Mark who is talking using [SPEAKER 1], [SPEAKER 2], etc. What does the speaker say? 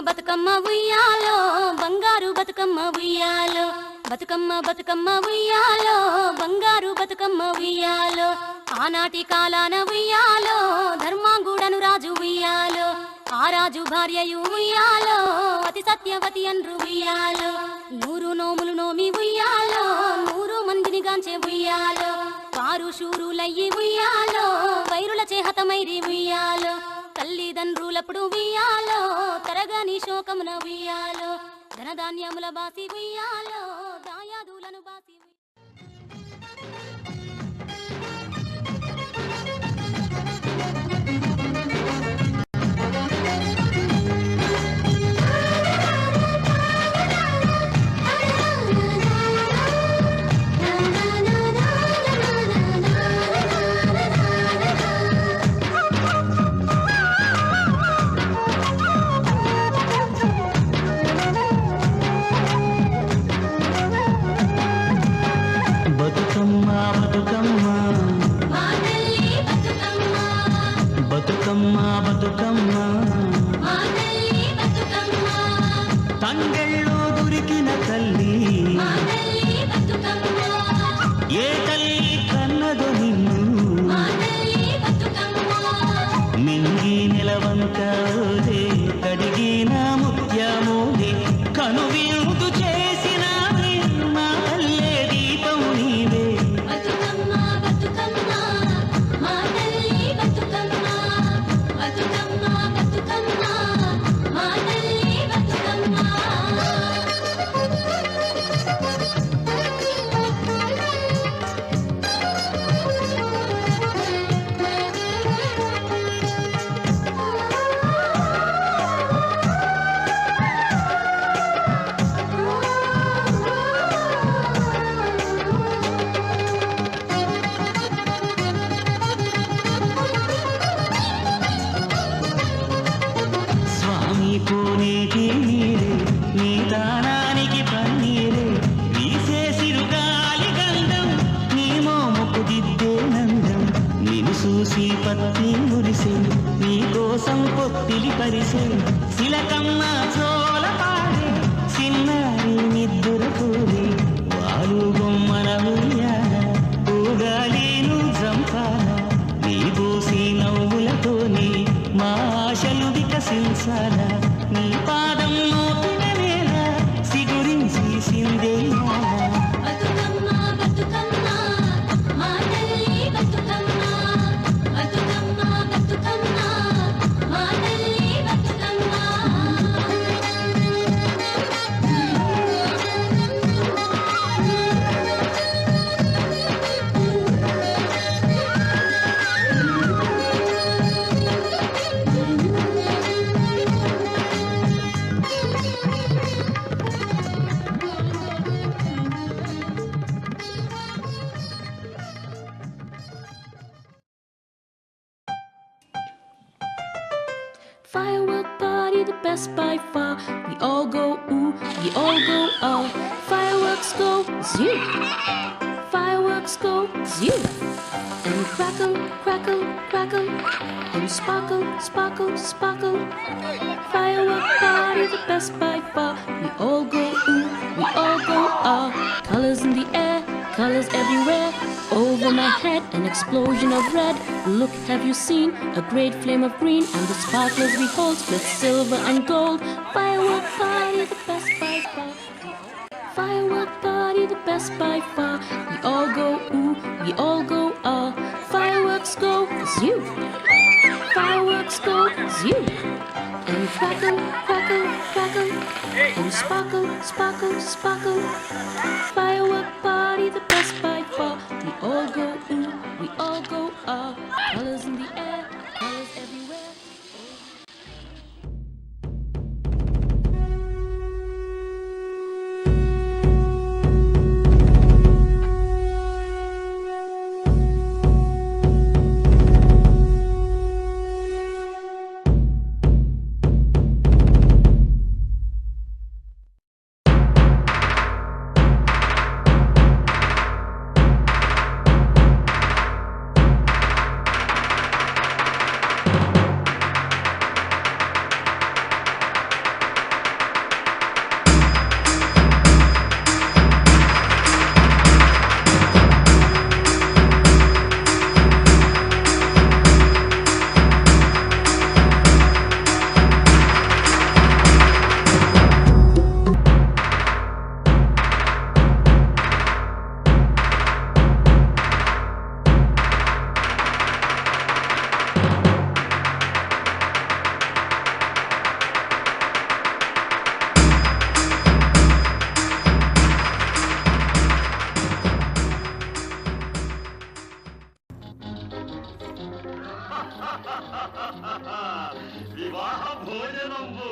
[SPEAKER 1] బతుకమ్మ ఉయ్యాలో బంగారు బతుకమ్మ ఉయ్యాలో బతుకమ్మ బతుకమ్మ ఉయ్యాలో బంగారు బతుకమ్మ ఉయ్యాలో ఆనాటి కాలాన ఉయ్యాలో ధర్మాంగుడను రాజు ఉయ్యాలో ఆ రాజు భార్యయు ఉయ్యాలో అతి సత్యవతి అన్రు ఉయ్యాలో 100 నోములు నోమి ఉయ్యాలో 100 మందిని గాంచే ఉయ్యాలో వారు శూరులయ్యి ఉయ్యాలో వైరుల చేహతమైరి ఉయ్యాలో తల్లిదండ్రులప్పుడు ఉయ్యాలో తరగని శోకమున ఉయ్యాలో ధనధాన్యముల బాసి ఉయ్యాలో దాయాదులను బాసి
[SPEAKER 2] తంగెళ్ళు దొరికిన తల్లి ఏ తల్లి కన్నదో నిన్ను మింగి నిలవంకదే కడిగిన ముత్యమోదే కనువిందు చేసిన మా తల్లే దీపం నీవే కోనేటి నీరే నీ దానానికి పన్నీరే వీసే సిరుగాలి గంధం నీ మోముకు దిద్దే నందం నిన్ను చూసి పత్తి మురిసే నీ కోసం పొత్తిలి పరిసే శిలకమ్మ చోల పాడే సిన్నారి నిద్దుర కోరే వారు బొమ్మల ఉయ్యాల ఊగాలీను జంపాల నీ బోసి నవ్వులతోనే మా ఆశలు వికసించాల నీ పాదం మోపిన వేళ సిగురించి సిందేయాల
[SPEAKER 3] Firework party, the best by far. We all go ooh, we all go ah. Fireworks go zoo. Fireworks go zoo. And crackle, crackle, crackle. And sparkle, sparkle, sparkle. Firework party, the best by far. We all go ooh, we all go ah. Colors in the air, colors everywhere. Over my head, an explosion of red. Look, have you seen a great flame of green? And the sparklers we hold split silver and gold. Firework party, the best by far. Firework party, the best by far. We all go ooh, we all go ah. Fireworks go zoo. Fireworks go zoo. And crackle, crackle, crackle. And sparkle, sparkle, sparkle. Firework party, the best by far. We all go ooh, we all go ah. Colors in the air, colors everywhere.
[SPEAKER 4] వివాహ భోజనంబు